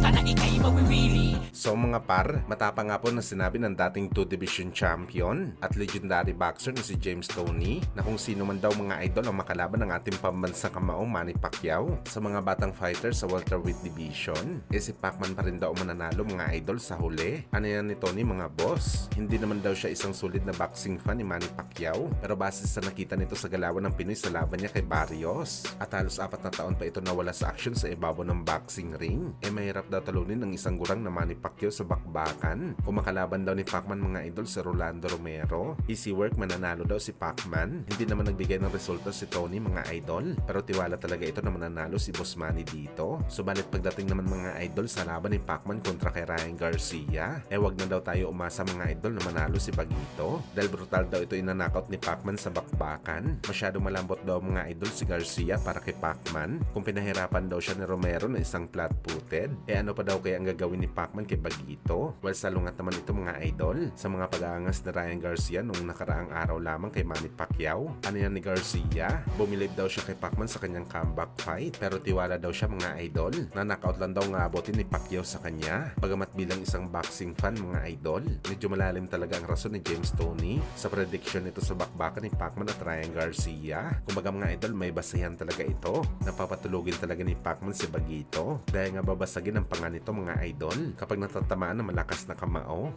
ka na ikay mawiwili. So mga par, matapang nga po na sinabi ng dating 2 Division Champion at legendary boxer na si James Toney na kung sino man daw mga idol ang makalaban ng ating pambansang kamao Manny Pacquiao sa mga batang fighter sa welterweight division, si Pacman pa rin daw mananalo mga idol sa huli. Ano yan ni Tony mga boss? Hindi naman daw siya isang sulit na boxing fan ni Manny Pacquiao, pero base sa nakita nito sa galawan ng Pinoy sa laban niya kay Barrios at halos 4 na taon pa ito nawala sa action sa ibabaw ng boxing ring, mahirap daw talunin ng isang gurang na Manny Pacquiao sa bakbakan. Kung makalaban daw ni Pacman mga idol si Rolando Romero, easy work, mananalo daw si Pacman. Hindi naman nagbigay ng resulta si Tony mga idol, pero tiwala talaga ito na mananalo si Boss Manny dito. Subalit pagdating naman mga idol sa laban ni Pacman kontra kay Ryan Garcia, wag na daw tayo umasa mga idol na manalo si Bagito dahil brutal daw ito inanakot ni Pacman sa bakbakan. Masyadong malambot daw mga idol si Garcia para kay Pacman. Kung pinahirapan daw siya ni Romero na isang flat-footed, ano pa daw kaya ang gagawin ni Pacman kay Bagito? Well, salungat naman ito mga idol sa mga pag-aangas ni Ryan Garcia nung nakaraang araw lamang kay Manny Pacquiao. Ano yan ni Garcia? Bumilib daw siya kay Pacman sa kanyang comeback fight, pero tiwala daw siya mga idol na knockout lang daw nga abutin ni Pacquiao sa kanya. Bagamat bilang isang boxing fan mga idol, medyo malalim talaga ang rason ni James Toney sa prediction nito sa bakbakan ni Pacman at Ryan Garcia. Kumbaga mga idol, may basayan talaga ito. Napapatulugin talaga ni Pacman si Bagito dahil nga babasagin ang panga nito mga idol kapag natatamaan ng malakas na kamao.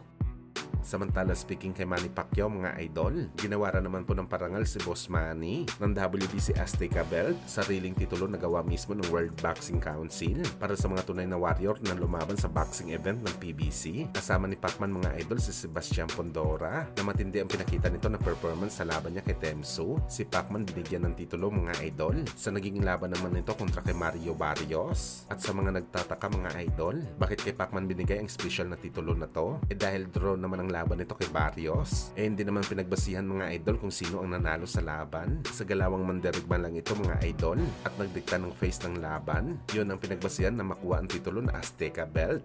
Samantala, speaking kay Manny Pacquiao mga idol, ginawara naman po ng parangal si Boss Manny ng WBC Azteca Belt, sariling titulo na gawa mismo ng World Boxing Council para sa mga tunay na warrior na lumaban sa boxing event ng PBC. Kasama ni Pacman mga idol si Sebastian Pondora na matindi ang pinakita nito na performance sa laban niya kay Temsu. Si Pacman binigyan ng titulo mga idol sa naging laban naman nito kontra kay Mario Barrios. At sa mga nagtataka mga idol, bakit kay Pacman binigay ang special na titulo na to? Dahil draw naman ang laban nito kay Barrios. Hindi naman pinagbasihan mga idol kung sino ang nanalo sa laban. Sa galawang mandirigman lang ito mga idol at nagdikta ng face ng laban. Yun ang pinagbasihan na makuha ang titulo na Azteca Belt.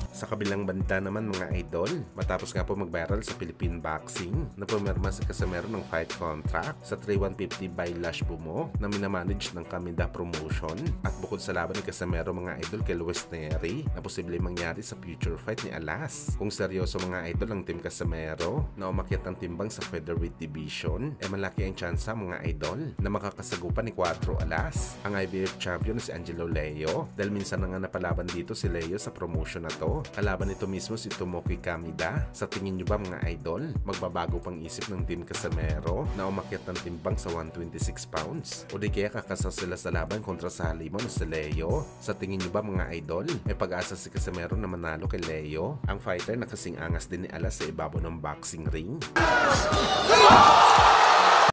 Sa kabilang banda naman mga idol, matapos nga po mag-viral sa Philippine Boxing na pumirma si Casimero ng fight contract sa 3150 by Lash Bumo na minamanage ng Kaminda Promotion. At bukod sa laban ni Casimero mga idol kay Luis Neri na posible mangyari sa future fight ni Alas. Kung seryoso mga idol ang team Casimero na umakyat ng timbang sa featherweight division, malaki ang tsansa mga idol na makakasagupan ni Cuatro Alas ang IBF champion na si Angelo Leo, dahil minsan na nga napalaban dito si Leo sa promotion na to. Kalaban nito mismo si Tomoki Kamida. Sa tingin nyo ba mga idol, magbabago pang isip ng team Casimero na umakyat ng timbang sa 126 pounds? O di kaya kakasa sila sa laban kontra sa halimon na si Leo? Sa tingin nyo ba mga idol, may pag-asa si Casimero na manalo kay Leo, ang fighter na kasing angas din ni Alas sa ibabaw ng boxing ring?